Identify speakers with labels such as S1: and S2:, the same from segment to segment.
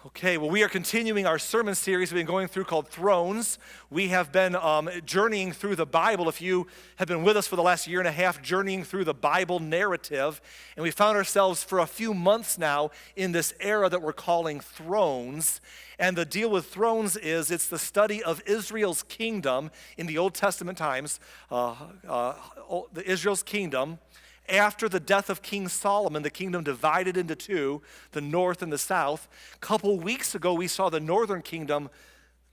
S1: Okay, well, we are continuing our sermon series we've been going through called Thrones. We have been journeying through the Bible. If you have been with us for the last year and a half, journeying through the Bible narrative, and we found ourselves for a few months now in this era that we're calling Thrones. And the deal with Thrones is it's the study of Israel's kingdom in the Old Testament times, Israel's kingdom. After the death of King Solomon, the kingdom divided into two, the north and the south. A couple weeks ago, we saw the northern kingdom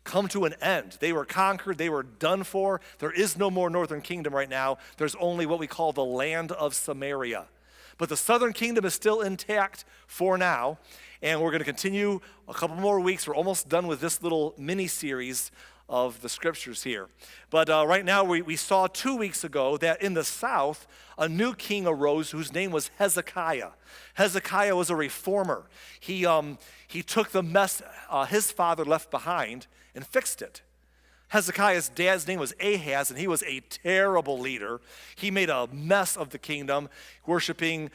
S1: come to an end. They were conquered. They were done for. There is no more northern kingdom right now. There's only what we call the land of Samaria. But the southern kingdom is still intact for now. And we're going to continue a couple more weeks. We're almost done with this little mini-series of the scriptures here. But right now we saw 2 weeks ago that in the south, a new king arose whose name was Hezekiah. Hezekiah was a reformer. He took the mess his father left behind and fixed it. Hezekiah's dad's name was Ahaz, and he was a terrible leader. He made a mess of the kingdom, worshiping,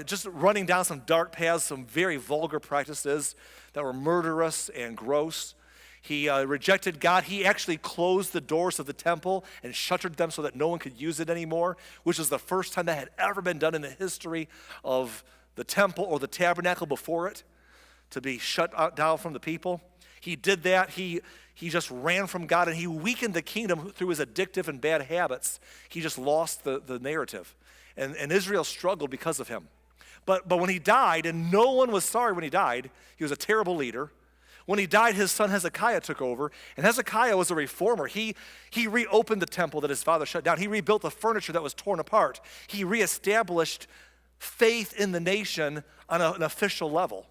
S1: just running down some dark paths, some very vulgar practices that were murderous and gross. He rejected God. He actually closed the doors of the temple and shuttered them so that no one could use it anymore, which was the first time that had ever been done in the history of the temple or the tabernacle before it, to be shut down from the people. He did that. He just ran from God, and he weakened the kingdom through his addictive and bad habits. He just lost the narrative. And Israel struggled because of him. But when he died, and no one was sorry when he died, he was a terrible leader. When he died, his son Hezekiah took over, and Hezekiah was a reformer. He reopened the temple that his father shut down. He rebuilt the furniture that was torn apart. He reestablished faith in the nation on an official level.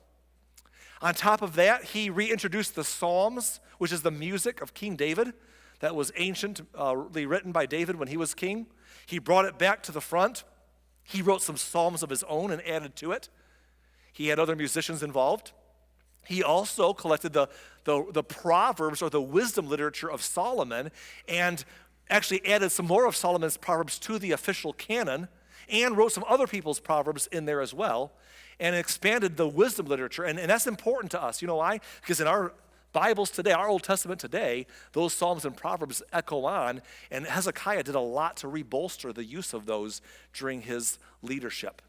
S1: On top of that, he reintroduced the Psalms, which is the music of King David that was anciently written by David when he was king. He brought it back to the front. He wrote some psalms of his own and added to it. He had other musicians involved. He also collected the Proverbs or the wisdom literature of Solomon and actually added some more of Solomon's Proverbs to the official canon and wrote some other people's Proverbs in there as well and expanded the wisdom literature. And that's important to us. You know why? Because in our Bibles today, our Old Testament today, those Psalms and Proverbs echo on, and Hezekiah did a lot to rebolster the use of those during his leadership.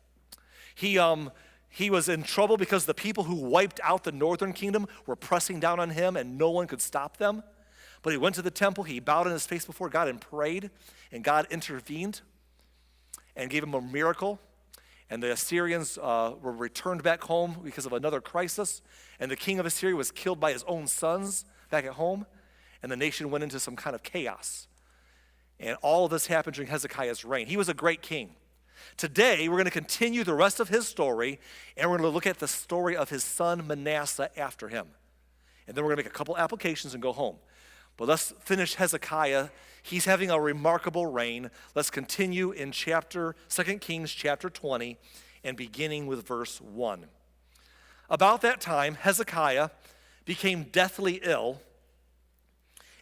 S1: He was in trouble because the people who wiped out the northern kingdom were pressing down on him and no one could stop them. But he went to the temple, he bowed on his face before God and prayed, and God intervened and gave him a miracle. And the Assyrians were returned back home because of another crisis. And the king of Assyria was killed by his own sons back at home. And the nation went into some kind of chaos. And all of this happened during Hezekiah's reign. He was a great king. Today, we're going to continue the rest of his story, and we're going to look at the story of his son Manasseh after him. And then we're going to make a couple applications and go home. But let's finish Hezekiah. He's having a remarkable reign. Let's continue in 2 Kings chapter 20 and beginning with verse 1. About that time, Hezekiah became deathly ill,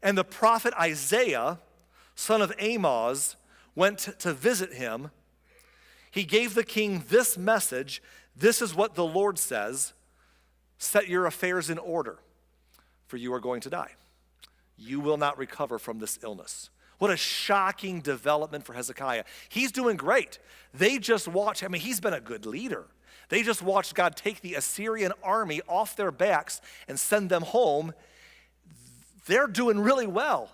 S1: and the prophet Isaiah, son of Amoz, went to visit him. He gave the king this message. This is what the Lord says: set your affairs in order, for you are going to die. You will not recover from this illness. What a shocking development for Hezekiah. He's doing great. They just watched, he's been a good leader. They just watched God take the Assyrian army off their backs and send them home. They're doing really well.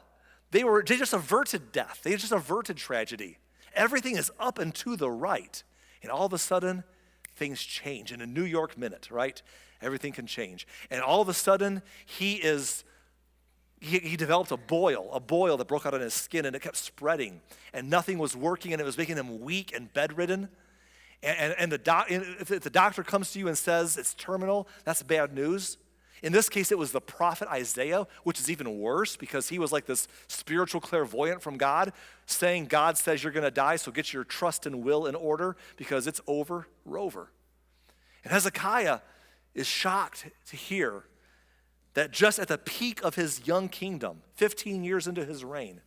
S1: They just averted death. They just averted tragedy. Everything is up and to the right. And all of a sudden, things change. In a New York minute, right? Everything can change. And all of a sudden, he developed a boil that broke out on his skin, and it kept spreading. And nothing was working, and it was making him weak and bedridden. And if the doctor comes to you and says it's terminal, that's bad news. In this case, it was the prophet Isaiah, which is even worse because he was like this spiritual clairvoyant from God, saying God says you're going to die, so get your trust and will in order because it's over, Rover. And Hezekiah is shocked to hear that just at the peak of his young kingdom, 15 years into his reign,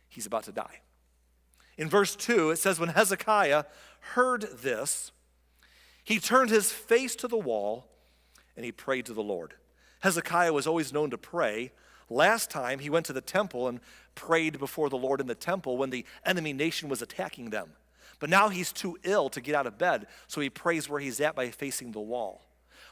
S1: he's about to die. In verse 2, it says, when Hezekiah heard this, he turned his face to the wall and he prayed to the Lord. Hezekiah was always known to pray. Last time, he went to the temple and prayed before the Lord in the temple when the enemy nation was attacking them. But now he's too ill to get out of bed, so he prays where he's at by facing the wall.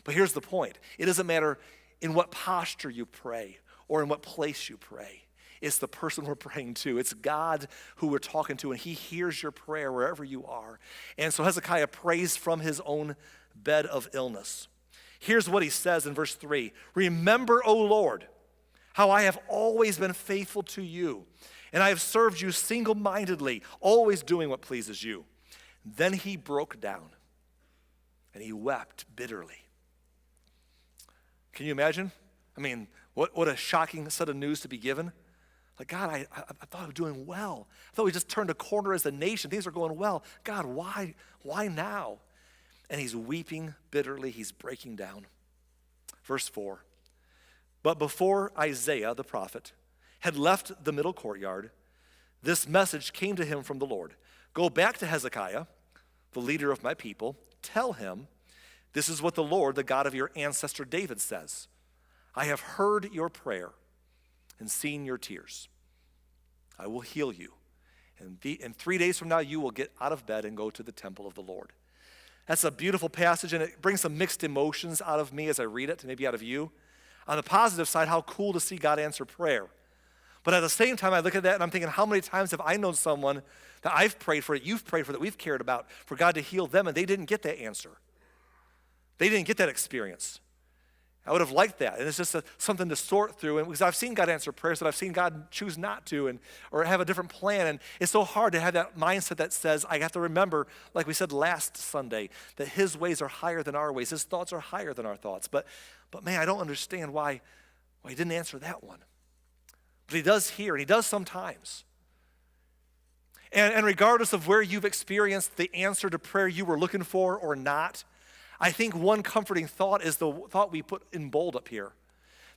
S1: But here's the point. It doesn't matter in what posture you pray or in what place you pray. It's the person we're praying to. It's God who we're talking to, and he hears your prayer wherever you are. And so Hezekiah prays from his own bed of illness. Here's what he says in verse 3. Remember, O Lord, how I have always been faithful to you, and I have served you single-mindedly, always doing what pleases you. Then he broke down, and he wept bitterly. Can you imagine? I mean, what a shocking set of news to be given. Like, God, I thought I was doing well. I thought we just turned a corner as a nation. Things are going well. God, why now? And he's weeping bitterly. He's breaking down. Verse 4. But before Isaiah the prophet had left the middle courtyard, this message came to him from the Lord. Go back to Hezekiah, the leader of my people. Tell him, this is what the Lord, the God of your ancestor David, says. I have heard your prayer and seen your tears. I will heal you. And in 3 days from now, you will get out of bed and go to the temple of the Lord. That's a beautiful passage, and it brings some mixed emotions out of me as I read it, maybe out of you. On the positive side, how cool to see God answer prayer. But at the same time, I look at that and I'm thinking, how many times have I known someone that I've prayed for, that you've prayed for, that we've cared about, for God to heal them, and they didn't get that answer. They didn't get that experience. I would have liked that. And it's just something to sort through. And because I've seen God answer prayers, but I've seen God choose not to, or have a different plan. And it's so hard to have that mindset that says, I have to remember, like we said last Sunday, that his ways are higher than our ways. His thoughts are higher than our thoughts. But man, I don't understand why he didn't answer that one. But he does here, and he does sometimes. And regardless of where you've experienced the answer to prayer you were looking for or not, I think one comforting thought is the thought we put in bold up here.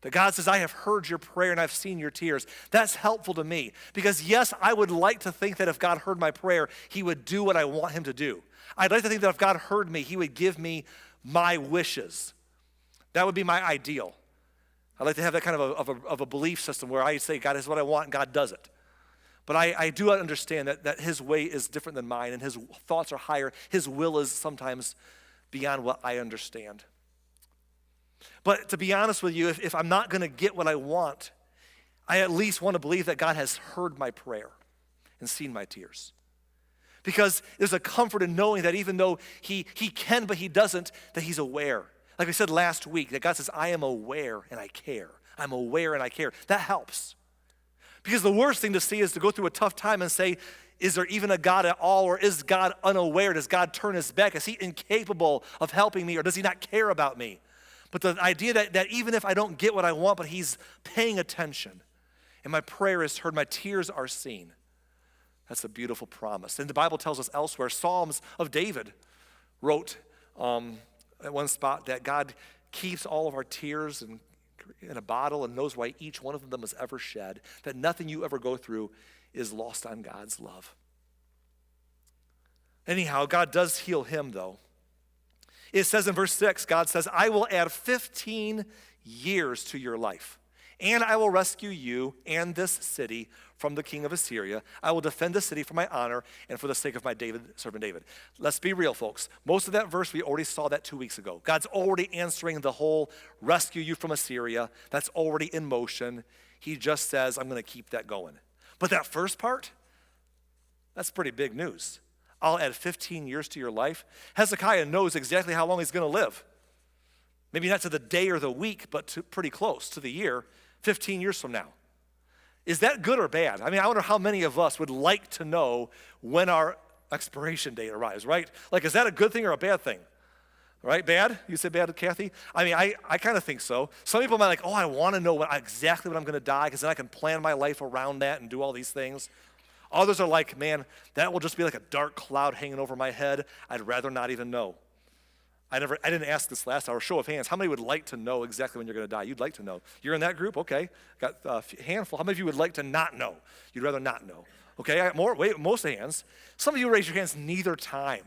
S1: That God says, I have heard your prayer and I've seen your tears. That's helpful to me. Because yes, I would like to think that if God heard my prayer, he would do what I want him to do. I'd like to think that if God heard me, he would give me my wishes. That would be my ideal. I'd like to have that kind of a belief system where I say, God is what I want and God does it. But I do understand that his way is different than mine and his thoughts are higher. His will is sometimes beyond what I understand. But to be honest with you, if I'm not going to get what I want, I at least want to believe that God has heard my prayer and seen my tears. Because there's a comfort in knowing that even though he can, but he doesn't, that he's aware. Like we said last week, that God says, I am aware and I care. I'm aware and I care. That helps. Because the worst thing to see is to go through a tough time and say, is there even a God at all, or is God unaware? Does God turn his back? Is he incapable of helping me, or does he not care about me? But the idea that even if I don't get what I want, but he's paying attention, and my prayer is heard, my tears are seen, that's a beautiful promise. And the Bible tells us elsewhere, Psalms of David wrote at one spot that God keeps all of our tears in a bottle and knows why each one of them is ever shed, that nothing you ever go through is lost on God's love. Anyhow, God does heal him, though. It says in verse 6, God says, I will add 15 years to your life, and I will rescue you and this city from the king of Assyria. I will defend the city for my honor and for the sake of my servant David. Let's be real, folks. Most of that verse, we already saw that 2 weeks ago. God's already answering the whole rescue you from Assyria. That's already in motion. He just says, I'm going to keep that going. But that first part, that's pretty big news. I'll add 15 years to your life. Hezekiah knows exactly how long he's going to live. Maybe not to the day or the week, but pretty close to the year, 15 years from now. Is that good or bad? I mean, I wonder how many of us would like to know when our expiration date arrives, right? Like, is that a good thing or a bad thing? Right? Bad? You said bad, Kathy? I mean, I kind of think so. Some people might like, oh, I want to know exactly when I'm going to die because then I can plan my life around that and do all these things. Others are like, man, that will just be like a dark cloud hanging over my head. I'd rather not even know. I didn't ask this last hour. Show of hands. How many would like to know exactly when you're going to die? You'd like to know. You're in that group? Okay. Got a handful. How many of you would like to not know? You'd rather not know. Okay, I got most hands. Some of you raise your hands neither time.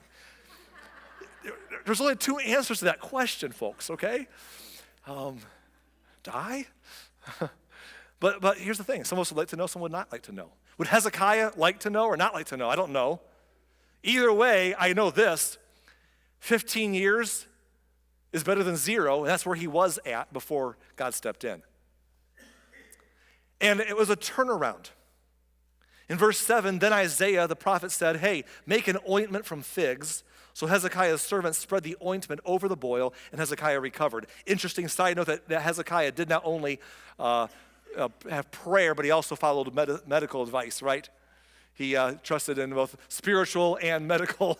S1: There's only two answers to that question, folks, okay? Die? But here's the thing. Some of us would like to know, some would not like to know. Would Hezekiah like to know or not like to know? I don't know. Either way, I know this. 15 years is better than 0, and that's where he was at before God stepped in. And it was a turnaround. In verse 7, then Isaiah the prophet said, hey, make an ointment from figs. So Hezekiah's servant spread the ointment over the boil, and Hezekiah recovered. Interesting side note that Hezekiah did not only have prayer, but he also followed medical advice, right? He trusted in both spiritual and medical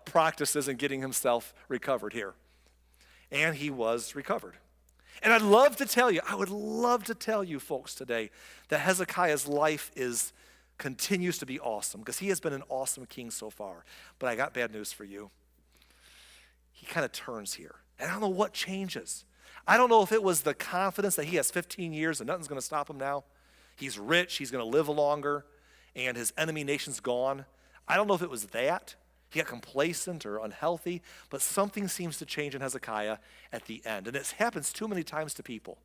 S1: practices in getting himself recovered here. And he was recovered. And I would love to tell you folks today that Hezekiah's life continues to be awesome because he has been an awesome king so far. But I got bad news for you. He kind of turns here. And I don't know what changes. I don't know if it was the confidence that he has 15 years and nothing's going to stop him now. He's rich, he's going to live longer, and his enemy nation's gone. I don't know if it was that. He got complacent or unhealthy, but something seems to change in Hezekiah at the end. And it happens too many times to people.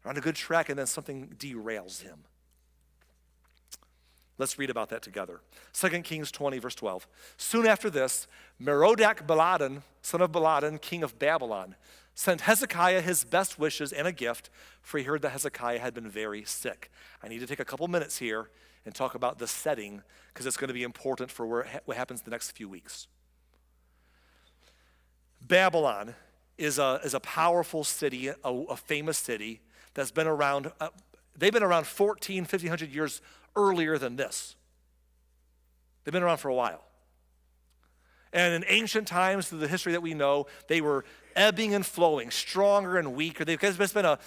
S1: They're on a good track and then something derails him. Let's read about that together. 2 Kings 20, verse 12. Soon after this, Merodach-Baladan, son of Baladan, king of Babylon, sent Hezekiah his best wishes and a gift, for he heard that Hezekiah had been very sick. I need to take a couple minutes here and talk about the setting because it's going to be important for what happens the next few weeks. Babylon is a powerful city, a famous city that's been around. They've been around 1,500 years earlier than this. They've been around for a while. And in ancient times, through the history that we know, they were ebbing and flowing, stronger and weaker. There's been a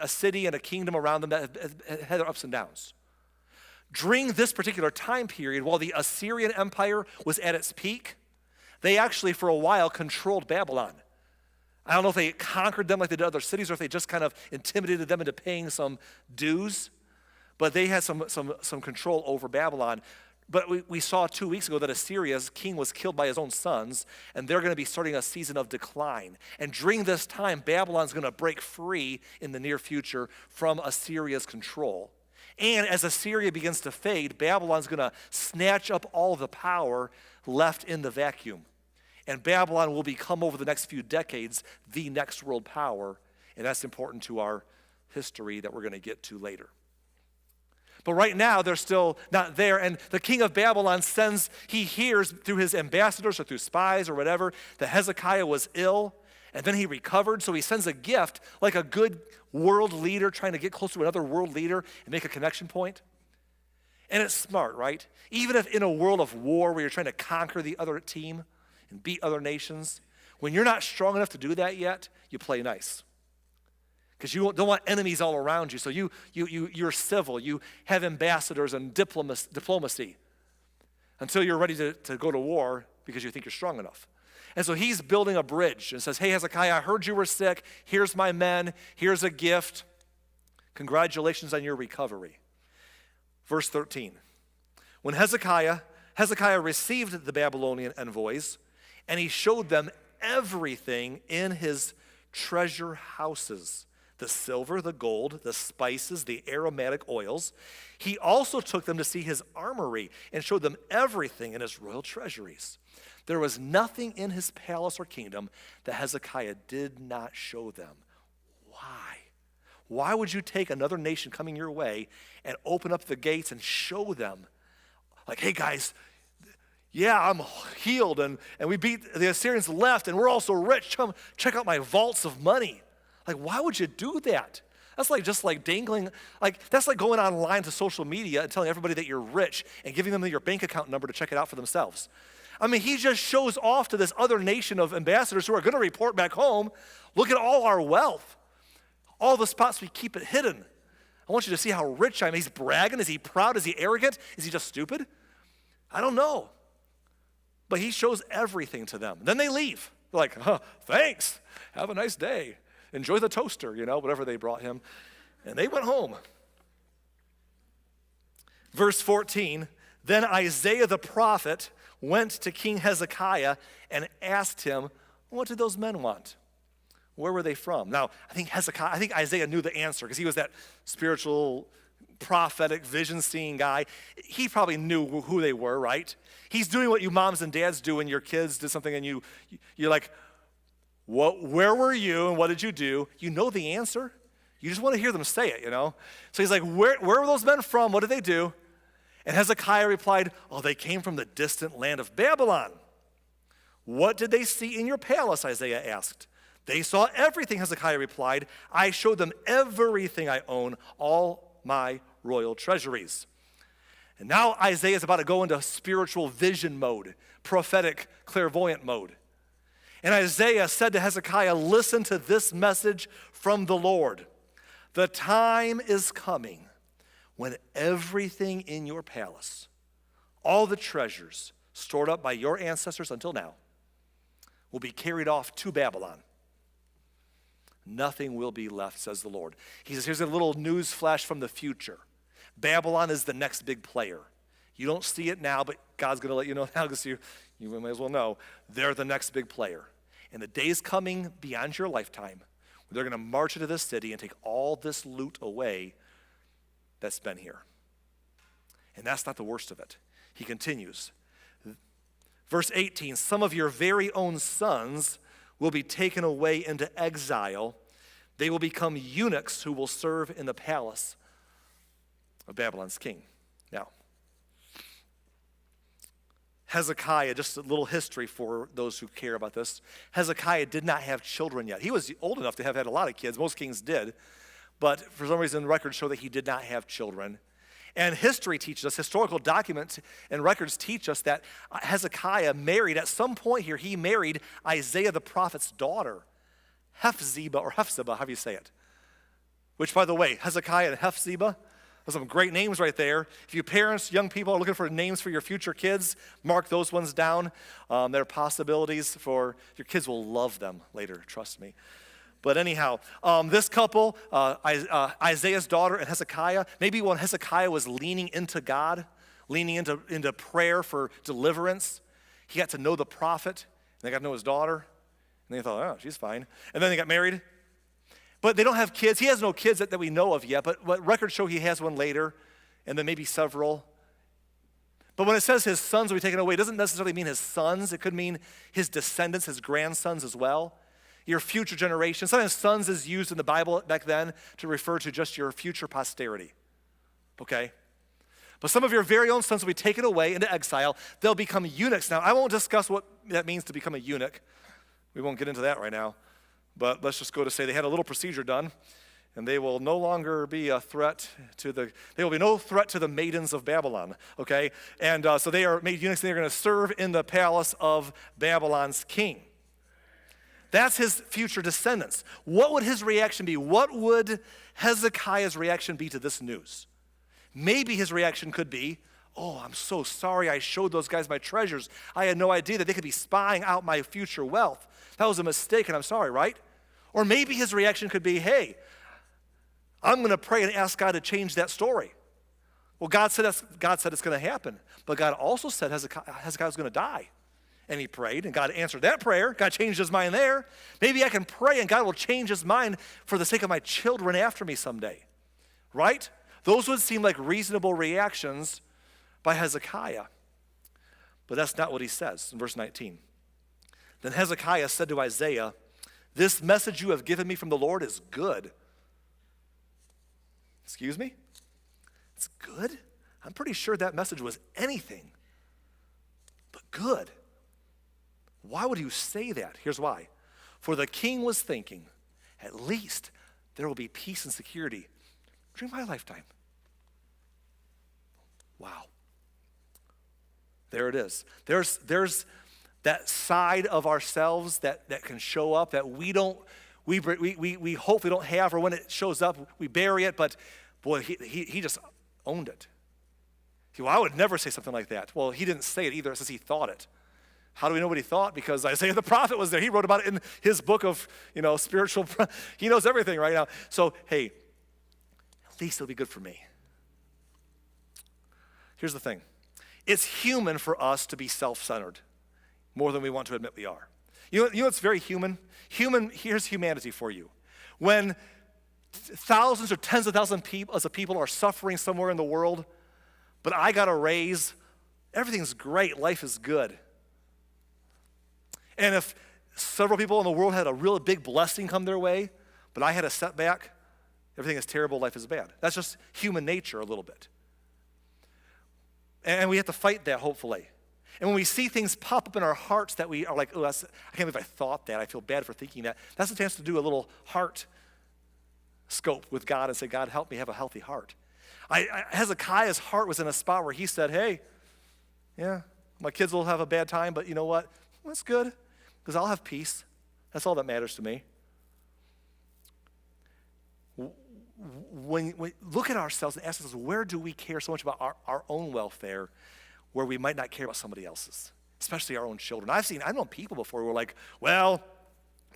S1: city and a kingdom around them that had their ups and downs. During this particular time period, while the Assyrian Empire was at its peak, they actually, for a while, controlled Babylon. I don't know if they conquered them like they did other cities or if they just kind of intimidated them into paying some dues, but they had some control over Babylon. But we saw 2 weeks ago that Assyria's king was killed by his own sons, and they're going to be starting a season of decline. And during this time, Babylon's going to break free in the near future from Assyria's control. And as Assyria begins to fade, Babylon's going to snatch up all the power left in the vacuum. And Babylon will become, over the next few decades, the next world power. And that's important to our history that we're going to get to later. But right now, they're still not there. And the king of Babylon he hears through his ambassadors or through spies or whatever, that Hezekiah was ill. And then he recovered, so he sends a gift like a good world leader trying to get close to another world leader and make a connection point. And it's smart, right? Even if in a world of war where you're trying to conquer the other team and beat other nations, when you're not strong enough to do that yet, you play nice. Because you don't want enemies all around you, so you're civil. You have ambassadors and diplomacy until you're ready to go to war because you think you're strong enough. And so he's building a bridge and says, hey, Hezekiah, I heard you were sick. Here's my men. Here's a gift. Congratulations on your recovery. Verse 13. When Hezekiah received the Babylonian envoys, and he showed them everything in his treasure houses, the silver, the gold, the spices, the aromatic oils. He also took them to see his armory and showed them everything in his royal treasuries. There was nothing in his palace or kingdom that Hezekiah did not show them. Why? Why would you take another nation coming your way and open up the gates and show them, like, hey guys, yeah, I'm healed and we beat the Assyrians left and we're also rich. Come check out my vaults of money. Like, why would you do that? That's just like dangling, that's like going online to social media and telling everybody that you're rich and giving them your bank account number to check it out for themselves. I mean, he just shows off to this other nation of ambassadors who are going to report back home, look at all our wealth, all the spots we keep it hidden. I want you to see how rich I am. He's bragging. Is he proud? Is he arrogant? Is he just stupid? I don't know. But he shows everything to them. Then they leave. They're like, thanks. Have a nice day. Enjoy the toaster, whatever they brought him. And they went home. Verse 14, Then Isaiah the prophet went to King Hezekiah and asked him, what did those men want? Where were they from? Now, I think Isaiah knew the answer because he was that spiritual, prophetic, vision-seeing guy. He probably knew who they were, right? He's doing what you moms and dads do when your kids did something and you're like, where were you and what did you do? You know the answer. You just want to hear them say it, So he's like, where were those men from? What did they do? And Hezekiah replied, they came from the distant land of Babylon. What did they see in your palace? Isaiah asked. They saw everything, Hezekiah replied. I showed them everything I own, all my royal treasuries. And now Isaiah is about to go into spiritual vision mode, prophetic, clairvoyant mode. And Isaiah said to Hezekiah, listen to this message from the Lord. The time is coming when everything in your palace, all the treasures stored up by your ancestors until now, will be carried off to Babylon. Nothing will be left, says the Lord. He says, here's a little news flash from the future. Babylon is the next big player. You don't see it now, but God's going to let you know now because you may as well know. They're the next big player. And the day's coming beyond your lifetime where they're going to march into this city and take all this loot away that's been here. And that's not the worst of it. He continues. Verse 18, some of your very own sons will be taken away into exile. They will become eunuchs who will serve in the palace of Babylon's king. Now, Hezekiah, just a little history for those who care about this. Hezekiah did not have children yet. He was old enough to have had a lot of kids. Most kings did. But for some reason, records show that he did not have children. And history teaches us, historical documents and records teach us that Hezekiah married, at some point here, he married Isaiah the prophet's daughter, Hephzibah, however you say it. Which, by the way, Hezekiah and Hephzibah, those are some great names right there. If you parents, young people are looking for names for your future kids, mark those ones down. There are possibilities for, your kids will love them later, trust me. But anyhow, this couple, Isaiah's daughter and Hezekiah, maybe when Hezekiah was leaning into God, leaning into prayer for deliverance, he got to know the prophet, and they got to know his daughter, and they thought, oh, she's fine. And then they got married. But they don't have kids. He has no kids that we know of yet, but records show he has one later, and then maybe several. But when it says his sons will be taken away, it doesn't necessarily mean his sons. It could mean his descendants, his grandsons as well. Your future generation. Sometimes sons is used in the Bible back then to refer to just your future posterity. Okay? But some of your very own sons will be taken away into exile. They'll become eunuchs. Now, I won't discuss what that means to become a eunuch. We won't get into that right now. But let's just go to say they had a little procedure done, and they will no longer be a threat to they will be no threat to the maidens of Babylon, okay? And so they are made eunuchs, and they're going to serve in the palace of Babylon's king. That's his future descendants. What would his reaction be? What would Hezekiah's reaction be to this news? Maybe his reaction could be, oh, I'm so sorry I showed those guys my treasures. I had no idea that they could be spying out my future wealth. That was a mistake, and I'm sorry, right? Or maybe his reaction could be, hey, I'm going to pray and ask God to change that story. Well, God said it's going to happen. But God also said Hezekiah was going to die. And he prayed, and God answered that prayer. God changed his mind there. Maybe I can pray, and God will change his mind for the sake of my children after me someday. Right? Those would seem like reasonable reactions by Hezekiah. But that's not what he says in verse 19. Then Hezekiah said to Isaiah, this message you have given me from the Lord is good. Excuse me? It's good? I'm pretty sure that message was anything but good. Why would you say that? Here's why. For the king was thinking, at least there will be peace and security during my lifetime. Wow. There it is. There's that side of ourselves that can show up that we hopefully don't have, or when it shows up, we bury it, but boy, he just owned it. Well, I would never say something like that. Well, he didn't say it either. It says he thought it. How do we know what he thought? Because Isaiah the prophet was there. He wrote about it in his book of, spiritual. He knows everything right now. So, hey, at least it'll be good for me. Here's the thing. It's human for us to be self-centered more than we want to admit we are. You know what's very human? Here's humanity for you. When thousands or tens of thousands of people are suffering somewhere in the world, but I got a raise, everything's great, life is good. And if several people in the world had a real big blessing come their way, but I had a setback, everything is terrible, life is bad. That's just human nature a little bit. And we have to fight that, hopefully. And when we see things pop up in our hearts that we are like, oh, I can't believe I thought that. I feel bad for thinking that. That's a chance to do a little heart scope with God and say, God, help me have a healthy heart. Hezekiah's heart was in a spot where he said, hey, yeah, my kids will have a bad time, but you know what? That's good, because I'll have peace. That's all that matters to me. When we look at ourselves and ask ourselves, where do we care so much about our own welfare where we might not care about somebody else's, especially our own children? I've known people before who are like, well,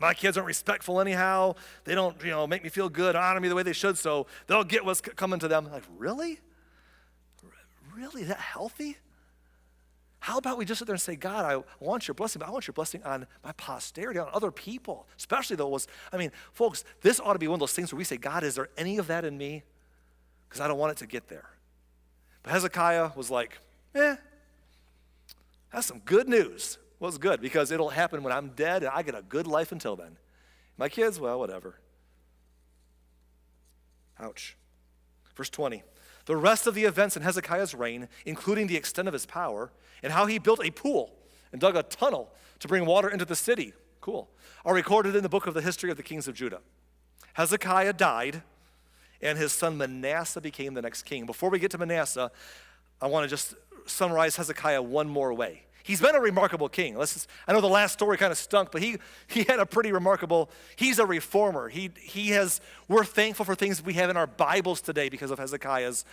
S1: my kids aren't respectful anyhow. They don't, make me feel good, honor me the way they should, so they'll get what's coming to them. I'm like, really? Really? Is that healthy? How about we just sit there and say, God, I want your blessing, but I want your blessing on my posterity, on other people, especially those. Folks, this ought to be one of those things where we say, God, is there any of that in me? Because I don't want it to get there. But Hezekiah was like, that's some good news. Well, it's good because it'll happen when I'm dead and I get a good life until then. My kids, well, whatever. Ouch. Verse 20. The rest of the events in Hezekiah's reign, including the extent of his power and how he built a pool and dug a tunnel to bring water into the city, are recorded in the book of the history of the kings of Judah. Hezekiah died, and his son Manasseh became the next king. Before we get to Manasseh, I want to just summarize Hezekiah one more way. He's been a remarkable king. I know the last story kind of stunk, but he had a pretty remarkable, he's a reformer. We're thankful for things we have in our Bibles today because of Hezekiah's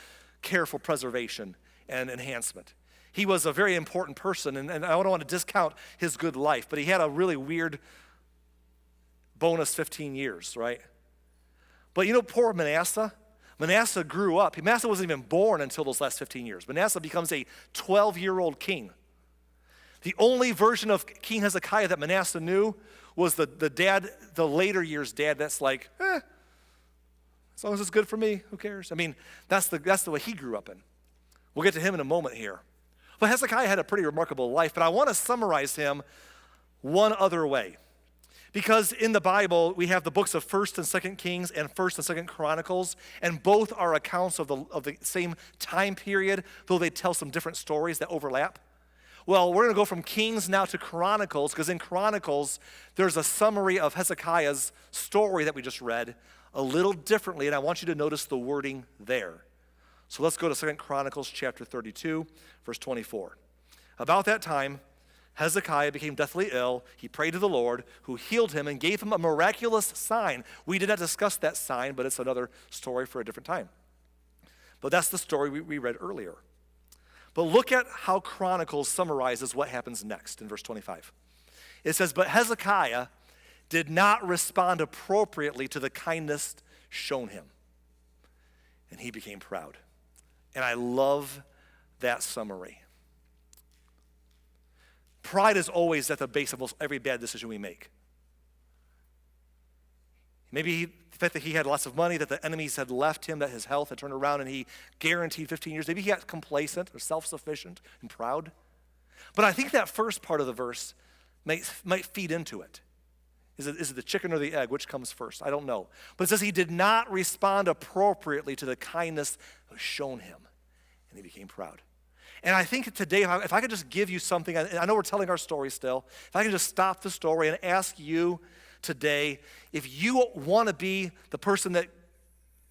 S1: careful preservation and enhancement. He was a very important person, and I don't want to discount his good life, but he had a really weird bonus 15 years, right? But poor Manasseh. Manasseh grew up. Manasseh wasn't even born until those last 15 years. Manasseh becomes a 12-year-old king. The only version of King Hezekiah that Manasseh knew was the later years dad that's like, as long as it's good for me, who cares? That's the way he grew up in. We'll get to him in a moment here. But Hezekiah had a pretty remarkable life, but I want to summarize him one other way. Because in the Bible, we have the books of 1st and 2nd Kings and 1st and 2nd Chronicles, and both are accounts of the same time period, though they tell some different stories that overlap. Well, we're going to go from Kings now to Chronicles, because in Chronicles, there's a summary of Hezekiah's story that we just read a little differently, and I want you to notice the wording there. So let's go to 2 Chronicles chapter 32, verse 24. About that time, Hezekiah became deathly ill. He prayed to the Lord, who healed him and gave him a miraculous sign. We did not discuss that sign, but it's another story for a different time. But that's the story we read earlier. But look at how Chronicles summarizes what happens next in verse 25. It says, but Hezekiah did not respond appropriately to the kindness shown him, and he became proud. And I love that summary. Pride is always at the base of almost every bad decision we make. Maybe the fact that he had lots of money, that the enemies had left him, that his health had turned around and he guaranteed 15 years. Maybe he got complacent or self-sufficient and proud. But I think that first part of the verse might feed into it. Is it the chicken or the egg? Which comes first? I don't know. But it says he did not respond appropriately to the kindness that was shown him, and he became proud. And I think today, if I could just give you something, I know we're telling our story still, if I can just stop the story and ask you today, if you want to be the person that,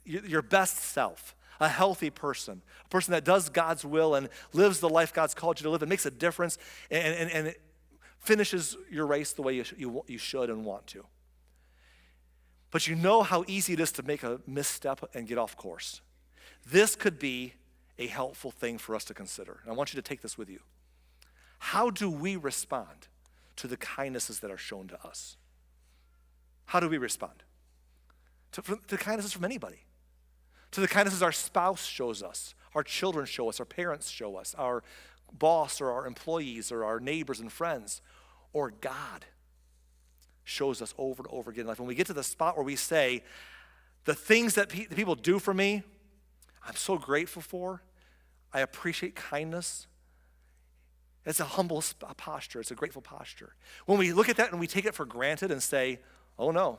S1: your best self, a healthy person, a person that does God's will and lives the life God's called you to live and makes a difference and it finishes your race the way you should and want to. But you know how easy it is to make a misstep and get off course. This could be a helpful thing for us to consider. And I want you to take this with you. How do we respond to the kindnesses that are shown to us? How do we respond? To kindnesses from anybody. To the kindnesses our spouse shows us, our children show us, our parents show us, our boss or our employees or our neighbors and friends, or God shows us over and over again in life. When we get to the spot where we say, the things that people do for me, I'm so grateful for. I appreciate kindness. It's a humble posture. It's a grateful posture. When we look at that and we take it for granted and say, oh no,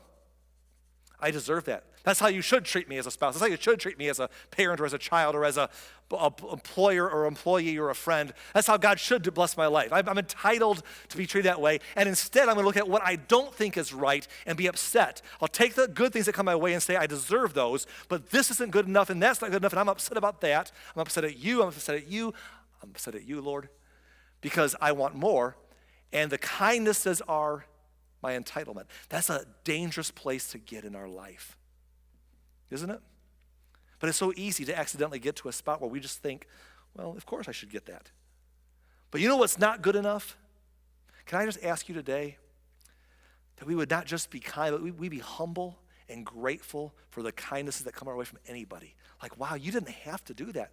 S1: I deserve that. That's how you should treat me as a spouse. That's how you should treat me as a parent or as a child or as a employer or employee or a friend. That's how God should bless my life. I'm entitled to be treated that way. And instead, I'm going to look at what I don't think is right and be upset. I'll take the good things that come my way and say, I deserve those, but this isn't good enough and that's not good enough, and I'm upset about that. I'm upset at you. I'm upset at you. I'm upset at you, Lord, because I want more. And the kindnesses are my entitlement. That's a dangerous place to get in our life, isn't it? But it's so easy to accidentally get to a spot where we just think, well, of course I should get that. But you know what's not good enough? Can I just ask you today that we would not just be kind, but we be humble and grateful for the kindnesses that come our way from anybody. Like, wow, you didn't have to do that.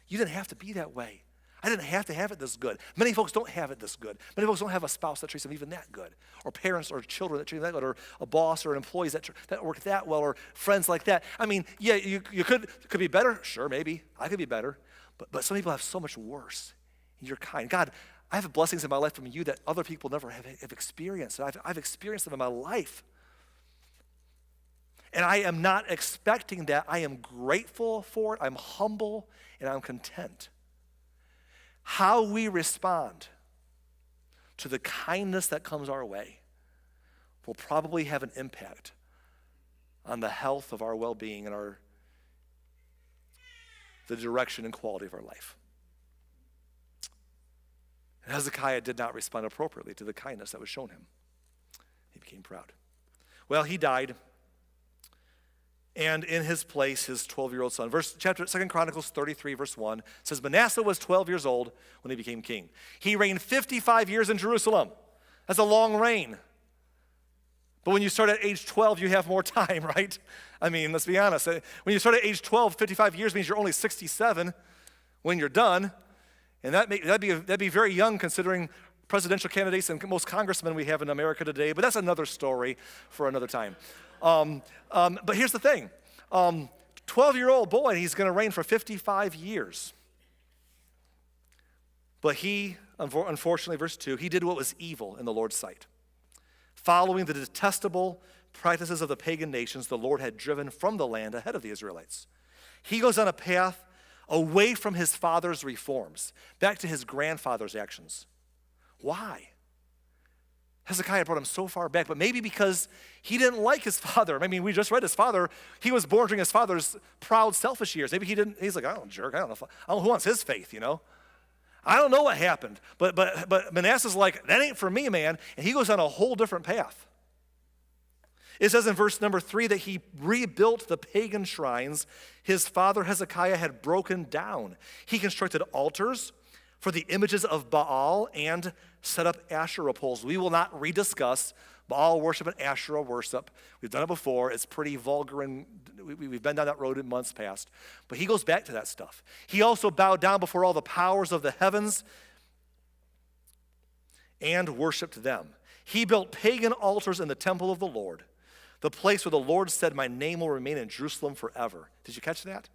S1: You didn't have to be that way. I didn't have to have it this good. Many folks don't have it this good. Many folks don't have a spouse that treats them even that good, or parents or children that treat them that good, or a boss or employees that work that well, or friends like that. I mean, yeah, you could be better. Sure, maybe. I could be better. But some people have so much worse. And you're kind. God, I have blessings in my life from you that other people never have experienced. I've experienced them in my life. And I am not expecting that. I am grateful for it. I'm humble, and I'm content. How we respond to the kindness that comes our way will probably have an impact on the health of our well-being and the direction and quality of our life. And Hezekiah did not respond appropriately to the kindness that was shown him. He became proud. Well, he died. And in his place, his 12-year-old son. 2 Chronicles 33, verse 1 says, Manasseh was 12 years old when he became king. He reigned 55 years in Jerusalem. That's a long reign. But when you start at age 12, you have more time, right? I mean, let's be honest. When you start at age 12, 55 years means you're only 67 when you're done. And that'd be very young considering presidential candidates and most congressmen we have in America today. But that's another story for another time. But here's the thing. 12-year-old boy, he's going to reign for 55 years. But he, unfortunately, verse 2, he did what was evil in the Lord's sight. Following the detestable practices of the pagan nations the Lord had driven from the land ahead of the Israelites. He goes on a path away from his father's reforms, back to his grandfather's actions. Why? Hezekiah brought him so far back, but maybe because he didn't like his father. I mean, we just read his father. He was born during his father's proud, selfish years. Maybe he's like, I don't jerk. I don't know who wants his faith, you know? I don't know what happened. But Manasseh's like, that ain't for me, man. And he goes on a whole different path. It says in verse number 3 that he rebuilt the pagan shrines his father Hezekiah had broken down. He constructed altars for the images of Baal and set up Asherah poles. We will not rediscuss Baal worship and Asherah worship. We've done it before. It's pretty vulgar, and we've been down that road in months past. But he goes back to that stuff. He also bowed down before all the powers of the heavens and worshiped them. He built pagan altars in the temple of the Lord, the place where the Lord said, my name will remain in Jerusalem forever. Did you catch that?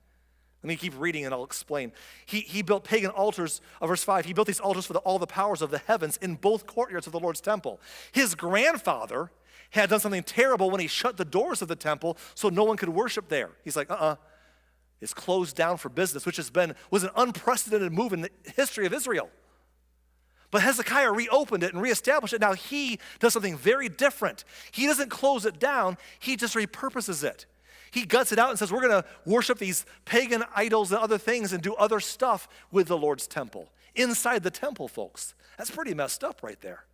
S1: Let me keep reading and I'll explain. He built pagan altars, verse 5, he built these altars for all the powers of the heavens in both courtyards of the Lord's temple. His grandfather had done something terrible when he shut the doors of the temple so no one could worship there. He's like, it's closed down for business, which was an unprecedented move in the history of Israel. But Hezekiah reopened it and reestablished it. Now he does something very different. He doesn't close it down, he just repurposes it. He guts it out and says, we're going to worship these pagan idols and other things and do other stuff with the Lord's temple. Inside the temple, folks. That's pretty messed up right there.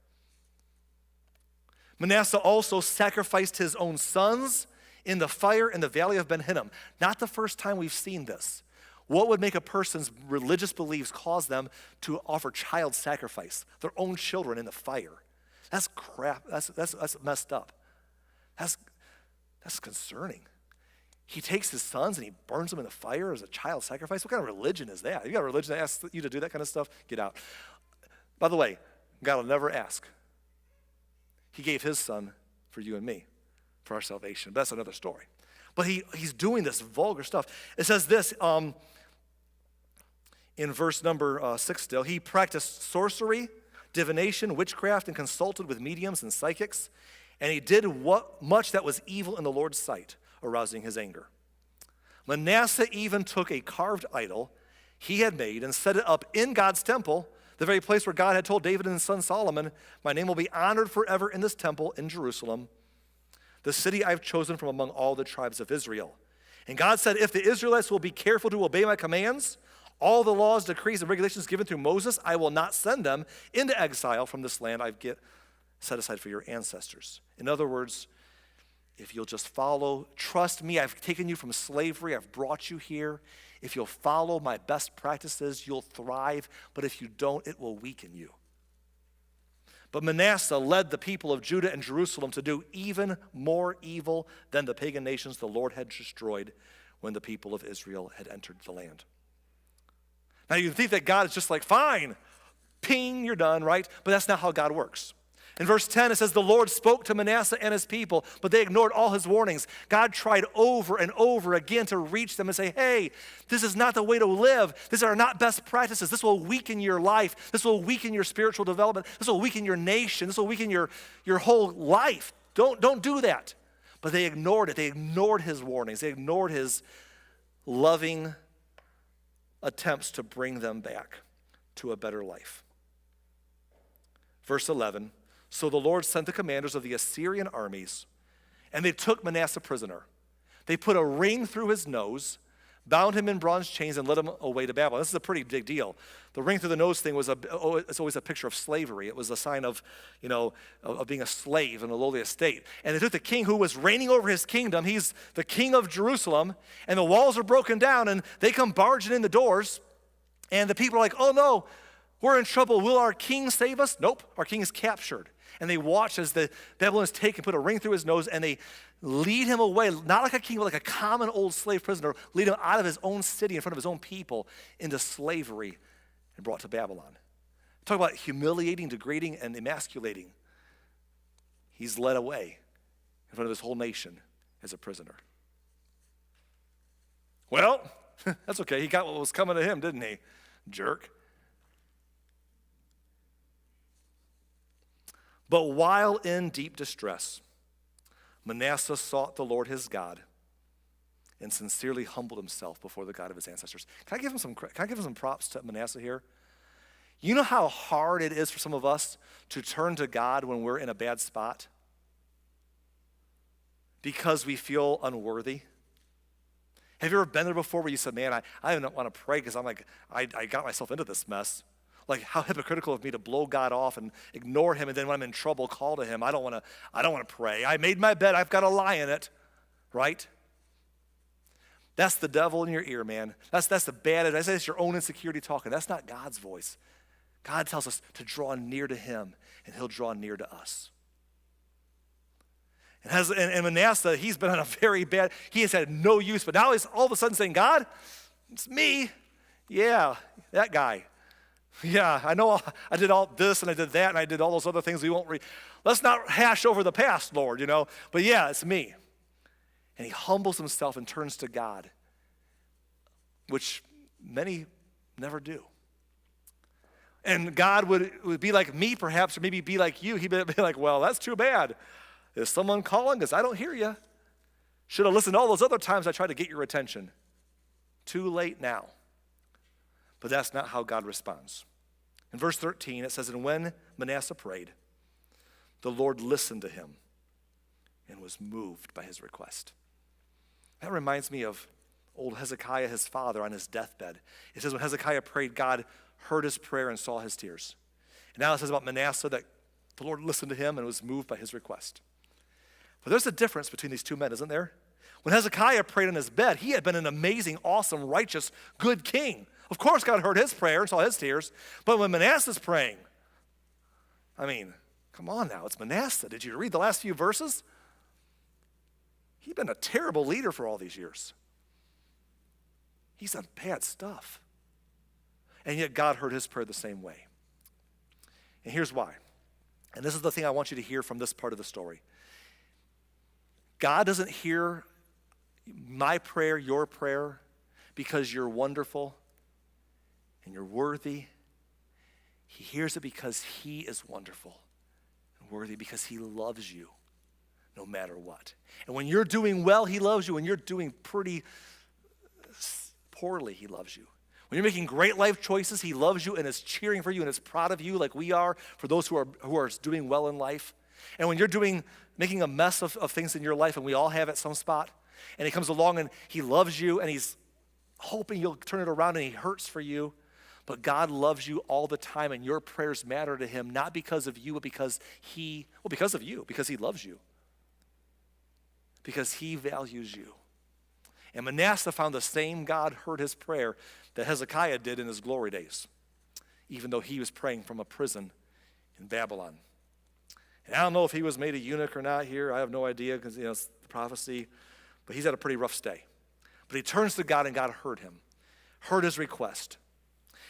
S1: Manasseh also sacrificed his own sons in the fire in the valley of Ben Hinnom. Not the first time we've seen this. What would make a person's religious beliefs cause them to offer child sacrifice, their own children in the fire? That's crap. That's messed up. That's concerning. he takes his sons and he burns them in the fire as a child sacrifice. What kind of religion is that? You got a religion that asks you to do that kind of stuff? Get out. By the way, God will never ask. He gave his son for you and me, for our salvation. But that's another story. But he's doing this vulgar stuff. It says this in verse number 6 still. He practiced sorcery, divination, witchcraft, and consulted with mediums and psychics. And he did much that was evil in the Lord's sight, arousing his anger. Manasseh even took a carved idol he had made and set it up in God's temple, the very place where God had told David and his son Solomon, my name will be honored forever in this temple in Jerusalem, the city I've chosen from among all the tribes of Israel. And God said, if the Israelites will be careful to obey my commands, all the laws, decrees, and regulations given through Moses, I will not send them into exile from this land I've set aside for your ancestors. In other words, if you'll just follow, trust me, I've taken you from slavery, I've brought you here. If you'll follow my best practices, you'll thrive. But if you don't, it will weaken you. But Manasseh led the people of Judah and Jerusalem to do even more evil than the pagan nations the Lord had destroyed when the people of Israel had entered the land. Now you think that God is just like, fine, ping, you're done, right? But that's not how God works. In verse 10, it says, the Lord spoke to Manasseh and his people, but they ignored all his warnings. God tried over and over again to reach them and say, hey, this is not the way to live. These are not best practices. This will weaken your life. This will weaken your spiritual development. This will weaken your nation. This will weaken your whole life. Don't do that. But they ignored it. They ignored his warnings. They ignored his loving attempts to bring them back to a better life. Verse 11, so the Lord sent the commanders of the Assyrian armies, and they took Manasseh prisoner. They put a ring through his nose, bound him in bronze chains, and led him away to Babylon. This is a pretty big deal. The ring through the nose thing it's always a picture of slavery. It was a sign of being a slave in a lowly estate. And they took the king who was reigning over his kingdom. He's the king of Jerusalem, and the walls are broken down, and they come barging in the doors, and the people are like, oh no, we're in trouble. Will our king save us? Nope, our king is captured. And they watch as the Babylonians take and put a ring through his nose, and they lead him away, not like a king, but like a common old slave prisoner, lead him out of his own city in front of his own people into slavery and brought to Babylon. Talk about humiliating, degrading, and emasculating. He's led away in front of his whole nation as a prisoner. Well, that's okay. He got what was coming to him, didn't he? Jerk. But while in deep distress, Manasseh sought the Lord his God and sincerely humbled himself before the God of his ancestors. Can I give him some props to Manasseh here? You know how hard it is for some of us to turn to God when we're in a bad spot? Because we feel unworthy. Have you ever been there before where you said, man, I don't want to pray because I'm like, I got myself into this mess. Like, how hypocritical of me to blow God off and ignore him, and then when I'm in trouble, call to him. I don't want to pray. I made my bed. I've got to lie in it, right? That's the devil in your ear, man. That's the bad advice. That's your own insecurity talking. That's not God's voice. God tells us to draw near to him, and he'll draw near to us. And Manasseh, he's been on a very bad, he has had no use, but now he's all of a sudden saying, God, it's me. Yeah, that guy. Yeah, I know I did all this and I did that and I did all those other things we won't read. Let's not hash over the past, Lord, But yeah, it's me. And he humbles himself and turns to God, which many never do. And God would be like me perhaps, or maybe be like you. He'd be like, well, that's too bad. Is someone calling? Because I don't hear you. Should have listened all those other times I tried to get your attention. Too late now. But that's not how God responds. In verse 13, it says, and when Manasseh prayed, the Lord listened to him and was moved by his request. That reminds me of old Hezekiah, his father, on his deathbed. It says when Hezekiah prayed, God heard his prayer and saw his tears. And now it says about Manasseh that the Lord listened to him and was moved by his request. But there's a difference between these two men, isn't there? When Hezekiah prayed on his bed, he had been an amazing, awesome, righteous, good king. Of course, God heard his prayer and saw his tears. But when Manasseh's praying, come on now, it's Manasseh. Did you read the last few verses? He's been a terrible leader for all these years. He's done bad stuff. And yet God heard his prayer the same way. And here's why. And this is the thing I want you to hear from this part of the story. God doesn't hear my prayer, your prayer, because you're wonderful and you're worthy. He hears it because he is wonderful and worthy, because he loves you no matter what. And when you're doing well, he loves you. When you're doing pretty poorly, he loves you. When you're making great life choices, he loves you and is cheering for you and is proud of you like we are for those who are doing well in life. And when you're making a mess of things in your life, and we all have at some spot, and he comes along and he loves you and he's hoping you'll turn it around, and he hurts for you. But God loves you all the time, and your prayers matter to him, not because of you, but because of you, because he loves you. Because he values you. And Manasseh found the same God heard his prayer that Hezekiah did in his glory days, even though he was praying from a prison in Babylon. And I don't know if he was made a eunuch or not here. I have no idea, because it's the prophecy. But he's had a pretty rough stay. But he turns to God, and God heard him, heard his request.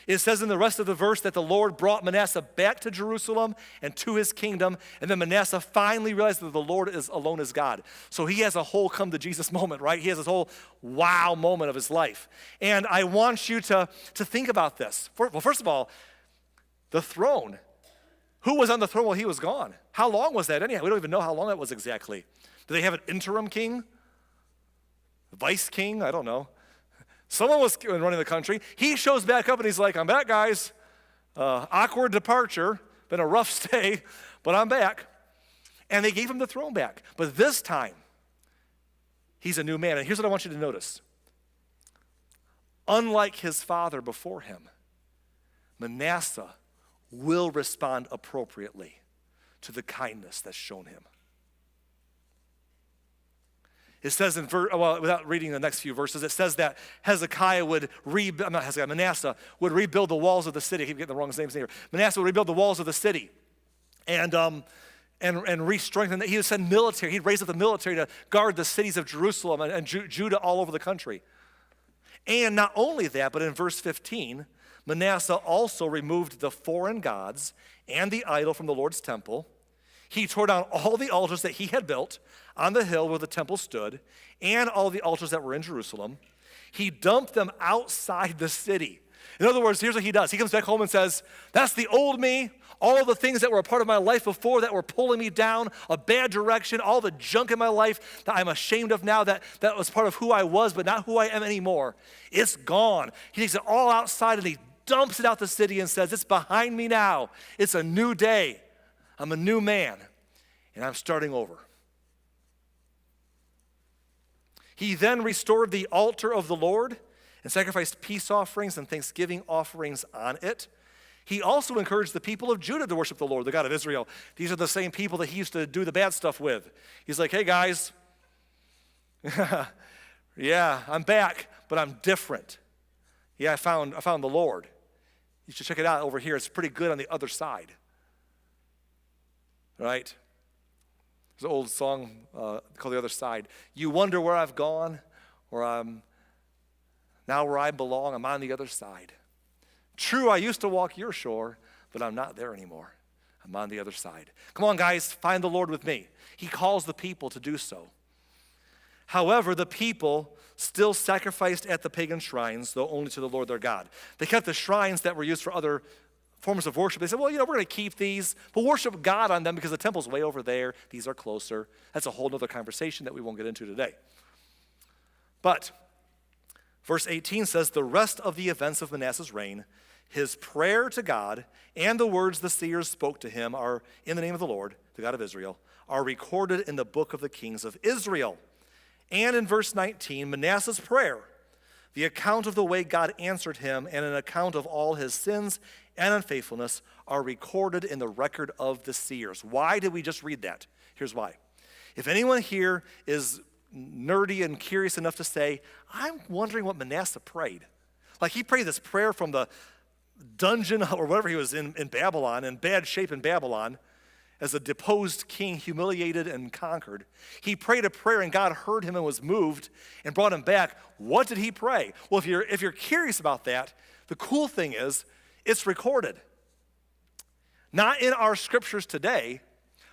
S1: It says in the rest of the verse that the Lord brought Manasseh back to Jerusalem and to his kingdom, and then Manasseh finally realized that the Lord alone is God. So he has a whole come to Jesus moment, right? He has this whole wow moment of his life. And I want you to think about this. Well, first of all, the throne. Who was on the throne while he was gone? How long was that anyhow? We don't even know how long that was exactly. Do they have an interim king? Vice king? I don't know. Someone was running the country. He shows back up and he's like, I'm back, guys. Awkward departure. Been a rough stay, but I'm back. And they gave him the throne back. But this time, he's a new man. And here's what I want you to notice. Unlike his father before him, Manasseh will respond appropriately to the kindness that's shown him. It says without reading the next few verses, it says that Manasseh would rebuild the walls of the city. I keep getting the wrong names here. Manasseh would rebuild the walls of the city and re-strengthen. He would send military. He'd raise up the military to guard the cities of Jerusalem and Judah all over the country. And not only that, but in verse 15, Manasseh also removed the foreign gods and the idol from the Lord's temple. He tore down all the altars that he had built on the hill where the temple stood, and all the altars that were in Jerusalem. He dumped them outside the city. In other words, here's what he does. He comes back home and says, that's the old me. All the things that were a part of my life before that were pulling me down a bad direction, all the junk in my life that I'm ashamed of now, that was part of who I was but not who I am anymore. It's gone. He takes it all outside and he dumps it out the city and says, it's behind me now. It's a new day. I'm a new man, and I'm starting over. He then restored the altar of the Lord and sacrificed peace offerings and thanksgiving offerings on it. He also encouraged the people of Judah to worship the Lord, the God of Israel. These are the same people that he used to do the bad stuff with. He's like, hey guys, yeah, I'm back, but I'm different. Yeah, I found the Lord. You should check it out over here. It's pretty good on the other side. Right? There's an old song called The Other Side. You wonder where I've gone, or I'm now where I belong. I'm on the other side. True, I used to walk your shore, but I'm not there anymore. I'm on the other side. Come on, guys, find the Lord with me. He calls the people to do so. However, the people still sacrificed at the pagan shrines, though only to the Lord their God. They kept the shrines that were used for other forms of worship. They said, well, we're going to keep these, but worship God on them because the temple's way over there. These are closer. That's a whole other conversation that we won't get into today. But verse 18 says, the rest of the events of Manasseh's reign, his prayer to God, and the words the seers spoke to him are in the name of the Lord, the God of Israel, are recorded in the book of the kings of Israel. And in verse 19, Manasseh's prayer, the account of the way God answered him, and an account of all his sins and unfaithfulness are recorded in the record of the seers. Why did we just read that? Here's why. If anyone here is nerdy and curious enough to say, I'm wondering what Manasseh prayed. Like he prayed this prayer from the dungeon or whatever he was in Babylon, in bad shape in Babylon, as a deposed king, humiliated and conquered. He prayed a prayer and God heard him and was moved and brought him back. What did he pray? Well, if you're curious about that, the cool thing is it's recorded. Not in our scriptures today,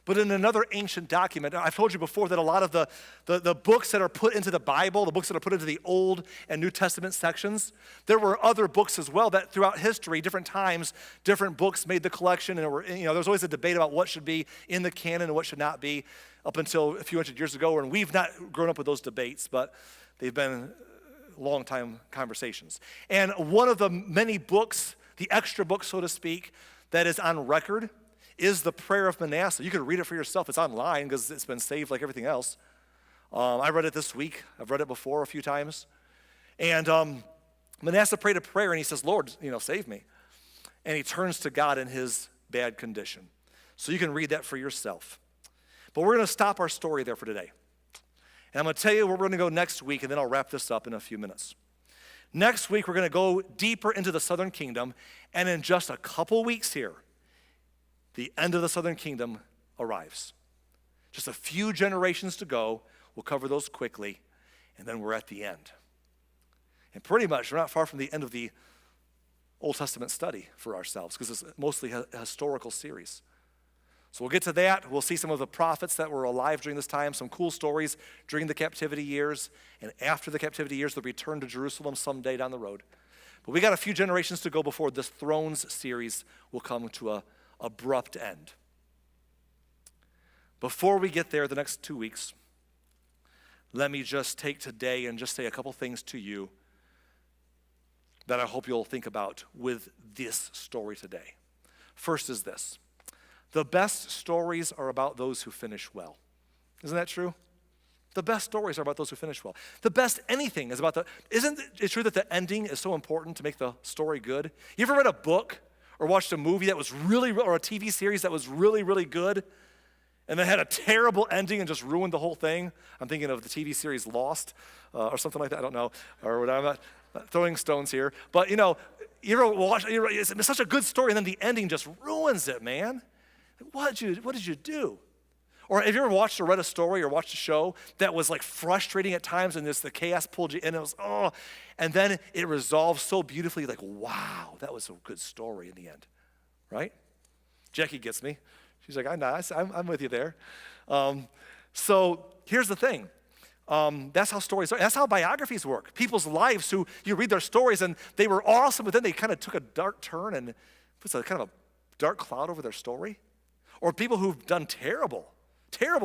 S1: but in another ancient document. I've told you before that a lot of the books that are put into the Bible, the books that are put into the Old and New Testament sections, there were other books as well that throughout history, different times, different books made the collection. And there's always a debate about what should be in the canon and what should not be up until a few hundred years ago. And we've not grown up with those debates, but they've been long time conversations. And one of the many books, the extra book, so to speak, that is on record is the prayer of Manasseh. You can read it for yourself. It's online because it's been saved like everything else. I read it this week. I've read it before a few times. And Manasseh prayed a prayer and he says, Lord, save me. And he turns to God in his bad condition. So you can read that for yourself. But we're going to stop our story there for today. And I'm going to tell you where we're going to go next week, and then I'll wrap this up in a few minutes. Next week, we're going to go deeper into the southern kingdom, and in just a couple weeks here, the end of the southern kingdom arrives. Just a few generations to go. We'll cover those quickly, and then we're at the end. And pretty much, we're not far from the end of the Old Testament study for ourselves, because it's mostly a historical series. So we'll get to that. We'll see some of the prophets that were alive during this time, some cool stories during the captivity years, and after the captivity years, the return to Jerusalem someday down the road. But we got a few generations to go before this Thrones series will come to a abrupt end. Before we get there the next 2 weeks, let me just take today and just say a couple things to you that I hope you'll think about with this story today. First is this: the best stories are about those who finish well. Isn't that true? The best stories are about those who finish well. The best anything is about isn't it true that the ending is so important to make the story good? You ever read a book or watched a movie that was or a TV series that was really, really good, and then had a terrible ending and just ruined the whole thing? I'm thinking of the TV series Lost or something like that. I don't know. Or I'm not throwing stones here. But, you ever watch, it's such a good story, and then the ending just ruins it, man. What did you do? Or have you ever watched or read a story or watched a show that was like frustrating at times, and the chaos pulled you in, and it was, and then it resolved so beautifully, like, wow, that was a good story in the end, right? Jackie gets me. She's like, I'm with you there. So here's the thing. That's how stories are. That's how biographies work. People's lives who you read their stories and they were awesome, but then they kind of took a dark turn and puts a kind of a dark cloud over their story. Or people who've done terrible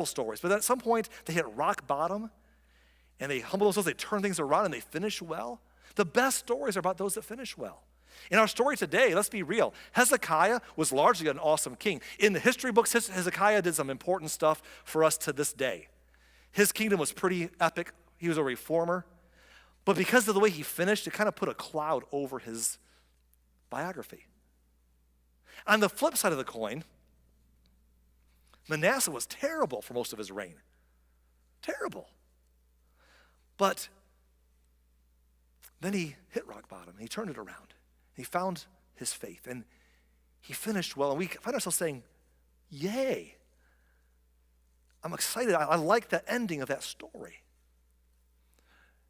S1: stories, but at some point they hit rock bottom and they humble themselves, they turn things around and they finish well. The best stories are about those that finish well. In our story today, let's be real, Hezekiah was largely an awesome king. In the history books, Hezekiah did some important stuff for us to this day. His kingdom was pretty epic. He was a reformer. But because of the way he finished, it kind of put a cloud over his biography. On the flip side of the coin, Manasseh was terrible for most of his reign. Terrible. But then he hit rock bottom. He turned it around. He found his faith, and he finished well. And we find ourselves saying, yay. I'm excited. I like the ending of that story.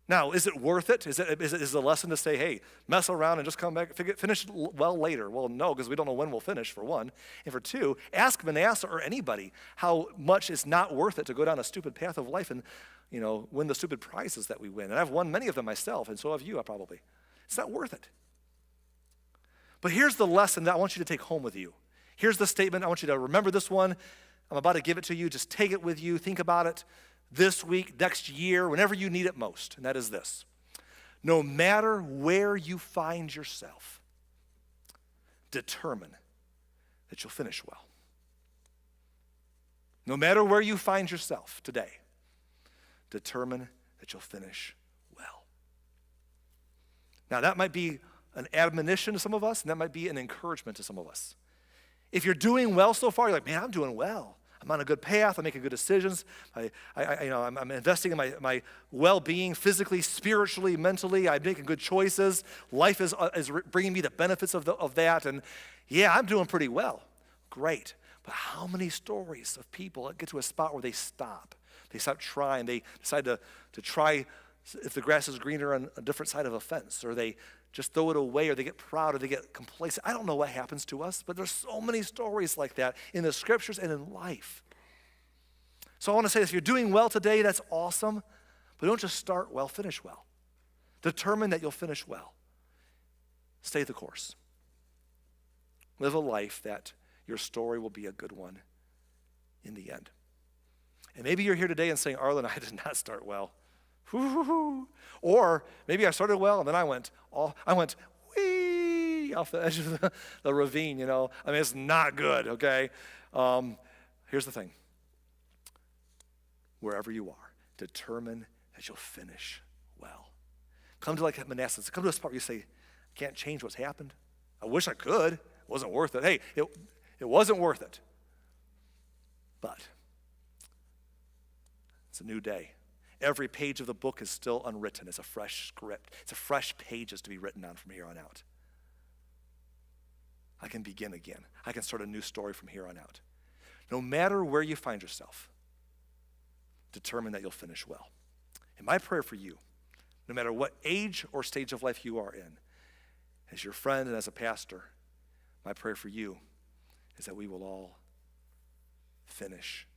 S1: Now, is it worth it? Is the lesson to say, hey, mess around and just come back, finish well later? Well, no, because we don't know when we'll finish, for one. And for two, ask Manasseh or anybody how much it's not worth it to go down a stupid path of life and, win the stupid prizes that we win. And I've won many of them myself, and so have you probably. It's not worth it. But here's the lesson that I want you to take home with you. Here's the statement. I want you to remember this one. I'm about to give it to you. Just take it with you. Think about it this week, next year, whenever you need it most. And that is this: no matter where you find yourself, determine that you'll finish well. No matter where you find yourself today, determine that you'll finish well. Now, that might be an admonition to some of us, and that might be an encouragement to some of us. If you're doing well so far, you're like, man, I'm doing well. I'm on a good path. I'm making good decisions. I'm investing in my well-being physically, spiritually, mentally. I'm making good choices. Life is bringing me the benefits of that. And yeah, I'm doing pretty well. Great. But how many stories of people that get to a spot where they stop? They stop trying. They decide to try if the grass is greener on a different side of a fence, or they just throw it away, or they get proud, or they get complacent. I don't know what happens to us, but there's so many stories like that in the scriptures and in life. So I want to say this, if you're doing well today, that's awesome, but don't just start well, finish well. Determine that you'll finish well. Stay the course. Live a life that your story will be a good one in the end. And maybe you're here today and saying, Arlen, I did not start well. Or maybe I started well and then I went wee off the edge of the ravine, I mean, it's not good, okay? Here's the thing. Wherever you are, determine that you'll finish well. Come to like Manasseh. Come to a spot where you say, I can't change what's happened. I wish I could. It wasn't worth it. Hey, it wasn't worth it. But it's a new day. Every page of the book is still unwritten. It's a fresh script. It's a fresh pages to be written on from here on out. I can begin again. I can start a new story from here on out. No matter where you find yourself, determine that you'll finish well. And my prayer for you, no matter what age or stage of life you are in, as your friend and as a pastor, my prayer for you is that we will all finish